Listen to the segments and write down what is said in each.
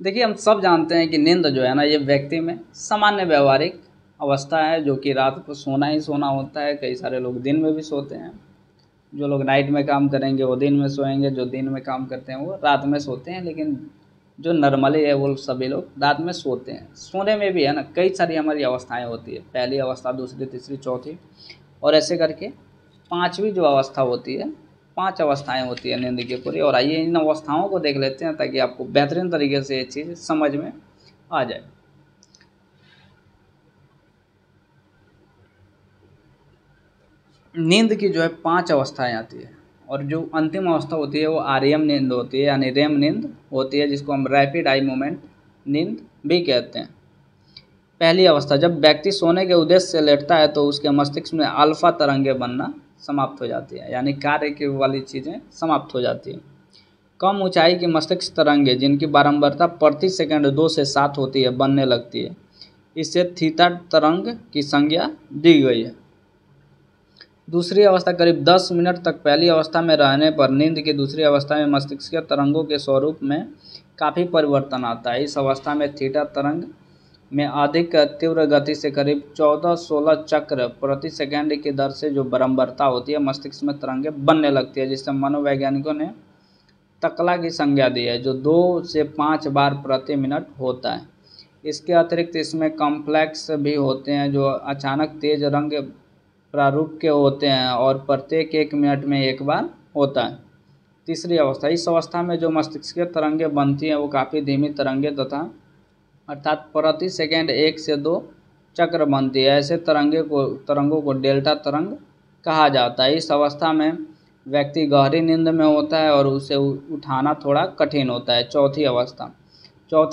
देखिए, हम सब जानते हैं कि नींद जो है ना, ये व्यक्ति में सामान्य व्यवहारिक अवस्था है, जो कि रात को सोना ही सोना होता है। कई सारे लोग दिन में भी सोते हैं। जो लोग नाइट में काम करेंगे वो दिन में सोएंगे, जो दिन में काम करते हैं वो रात में सोते हैं। लेकिन जो नॉर्मली है वो सभी लोग रात में सोते हैं। सोने में भी है ना, कई सारी हमारी अवस्थाएं होती है। पहली अवस्था, दूसरी, तीसरी, चौथी और ऐसे करके पांचवी जो अवस्था होती है, 5 अवस्थाएं होती है नींद की पूरी। और आइए इन अवस्थाओं को देख लेते हैं ताकि आपको बेहतरीन तरीके से ये चीज़ समझ में आ जाए। नींद की जो है 5 अवस्थाएं आती है, और जो अंतिम अवस्था होती है वो आरएम नींद होती है, यानी रेम नींद होती है, जिसको हम रैपिड आई मूवमेंट नींद भी कहते हैं। पहली अवस्था, जब व्यक्ति सोने के उद्देश्य से लेटता है तो उसके मस्तिष्क में अल्फा तरंगें बनना समाप्त हो जाती है, यानी कार्य की वाली चीज़ें समाप्त हो जाती हैं। कम ऊंचाई की मस्तिष्क तरंगें, जिनकी बारंबारता प्रति सेकंड 2 से 7 होती है, बनने लगती है। इससे थीटा तरंग की संज्ञा दी गई है। दूसरी अवस्था, करीब 10 मिनट तक पहली अवस्था में रहने पर नींद की दूसरी अवस्था में मस्तिष्क के तरंगों के स्वरूप में काफ़ी परिवर्तन आता है। इस अवस्था में थीटा तरंग में अधिक तीव्र गति से करीब 14-16 चक्र प्रति सेकंड की दर से जो बारंबारता होती है, मस्तिष्क में तरंगें बनने लगती है, जिससे मनोवैज्ञानिकों ने तकला की संज्ञा दी है, जो 2 से 5 बार प्रति मिनट होता है। इसके अतिरिक्त इसमें कॉम्प्लेक्स भी होते हैं, जो अचानक तेज रंग प्रारूप के होते हैं और प्रत्येक 1 मिनट में एक बार होता है। तीसरी अवस्था, इस अवस्था में जो मस्तिष्कीय तरंगें बनती हैं वो काफ़ी धीमी तरंगें तथा अर्थात प्रति सेकंड 1 से 2 चक्र बनती है। ऐसे तरंगों को डेल्टा तरंग कहा जाता है। इस अवस्था में व्यक्ति गहरी नींद में होता है और उसे उठाना थोड़ा कठिन होता है। चौथी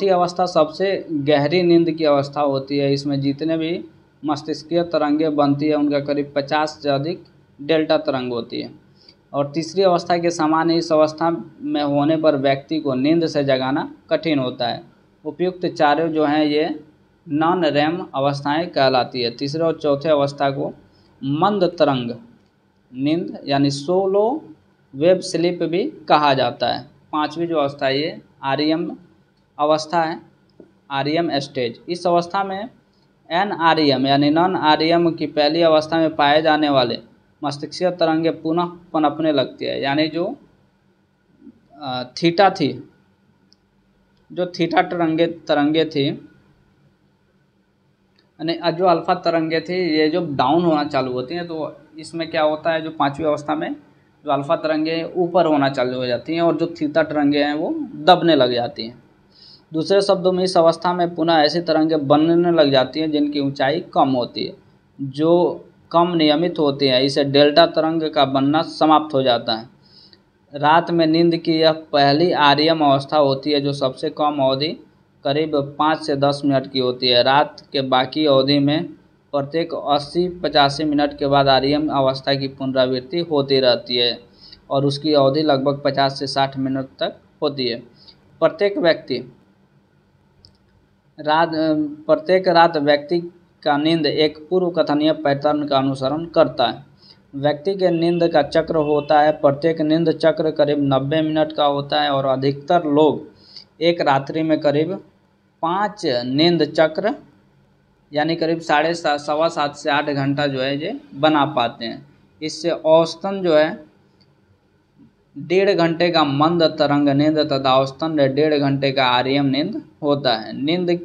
अवस्था सबसे गहरी नींद की अवस्था होती है। इसमें जितने भी मस्तिष्कीय तरंगें बनती है उनका करीब 50 से अधिक डेल्टा तरंग होती है। और तीसरी अवस्था के समान इस अवस्था में होने पर व्यक्ति को नींद से जगाना कठिन होता है। उपयुक्त चारों जो हैं ये नॉन रैम अवस्थाएं कहलाती है। तीसरे और चौथे अवस्था को मंद तरंग नींद यानी सोलो वेब स्लीप भी कहा जाता है। पांचवी जो अवस्था है ये आरईएम अवस्था है, आरईएम स्टेज। इस अवस्था में एनआरईएम यानी नॉन आरईएम की पहली अवस्था में पाए जाने वाले मस्तिष्कीय तरंगें पुनः पनपने लगती है, यानी जो थीटा थी, जो थीटा तरंगे थी, यानी जो अल्फा तरंगे थी, ये जो डाउन होना चालू होती हैं, तो इसमें क्या होता है, जो पांचवी अवस्था में जो अल्फा तरंगे ऊपर होना चालू हो जाती हैं और जो थीटा तरंगे हैं वो दबने लग जाती हैं। दूसरे शब्दों में इस अवस्था में पुनः ऐसी तरंगें बनने लग जाती हैं जिनकी ऊंचाई कम होती है, जो कम नियमित होती है। इसे डेल्टा तरंग का बनना समाप्त हो जाता है। रात में नींद की यह पहली आरईएम अवस्था होती है, जो सबसे कम अवधि करीब 5 से 10 मिनट की होती है। रात के बाकी अवधि में प्रत्येक 80-85 मिनट के बाद आरईएम अवस्था की पुनरावृत्ति होती रहती है और उसकी अवधि लगभग 50 से 60 मिनट तक होती है। प्रत्येक रात व्यक्ति का नींद एक पूर्व कथनीय पैटर्न का अनुसरण करता है। व्यक्ति के नींद का चक्र होता है, प्रत्येक नींद चक्र करीब 90 मिनट का होता है और अधिकतर लोग एक रात्रि में करीब 5 नींद चक्र यानी करीब 7.5 से 8 घंटा जो है ये बना पाते हैं। इससे औसतन जो है 1.5 घंटे का मंद तरंग नींद तथा औसतन 1.5 घंटे का आरईएम नींद होता है। नींद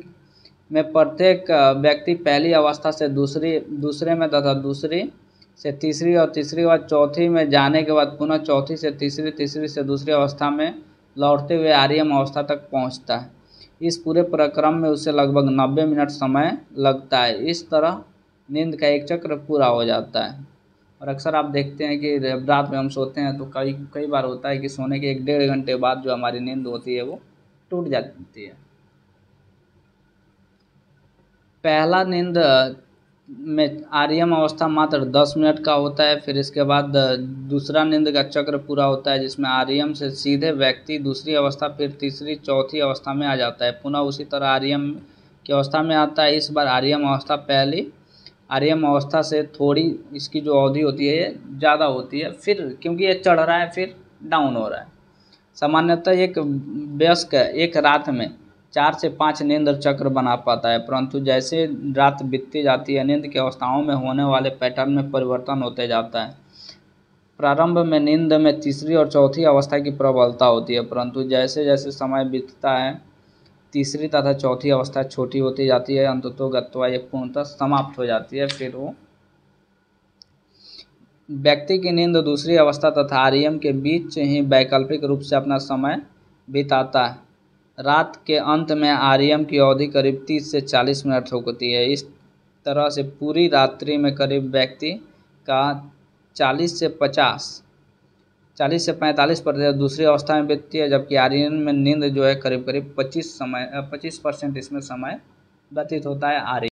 में प्रत्येक व्यक्ति पहली अवस्था से दूसरे में तथा दूसरी से तीसरी और तीसरी व चौथी में जाने के बाद पुनः चौथी से तीसरी, तीसरी से दूसरी अवस्था में लौटते हुए आरईएम अवस्था तक पहुंचता है। इस पूरे प्रक्रम में उसे लगभग 90 मिनट समय लगता है। इस तरह नींद का एक चक्र पूरा हो जाता है। और अक्सर आप देखते हैं कि रात में हम सोते हैं तो कई बार होता है कि सोने के 1-1.5 घंटे बाद जो हमारी नींद होती है वो टूट जाती है। पहला नींद में आरईएम अवस्था मात्र 10 मिनट का होता है। फिर इसके बाद दूसरा नींद का चक्र पूरा होता है, जिसमें आरईएम से सीधे व्यक्ति दूसरी अवस्था, फिर तीसरी, चौथी अवस्था में आ जाता है। पुनः उसी तरह आरईएम की अवस्था में आता है। इस बार आरईएम अवस्था पहली आरईएम अवस्था से थोड़ी इसकी जो अवधि होती है ये ज़्यादा होती है, फिर क्योंकि ये चढ़ रहा है फिर डाउन हो रहा है। सामान्यतः एक वयस्क एक रात में 4 से 5 नींद चक्र बना पाता है, परंतु जैसे रात बीतती जाती है नींद की अवस्थाओं में होने वाले पैटर्न में परिवर्तन होते जाता है। प्रारंभ में नींद में तीसरी और चौथी अवस्था की प्रबलता होती है, परंतु जैसे जैसे समय बीतता है तीसरी तथा चौथी अवस्था छोटी होती जाती है, अंततोगत्वा ये पूर्णतः समाप्त हो जाती है। फिर वो व्यक्ति की नींद दूसरी अवस्था तथा आरईएम के बीच ही वैकल्पिक रूप से अपना समय बिताता है। रात के अंत में आरईएम की अवधि करीब 30 से 40 मिनट होती है। इस तरह से पूरी रात्रि में करीब व्यक्ति का 40 से 45% दूसरी अवस्था में बीतती है, जबकि आरईएम में नींद जो है करीब करीब 25% इसमें समय व्यतीत होता है आरईएम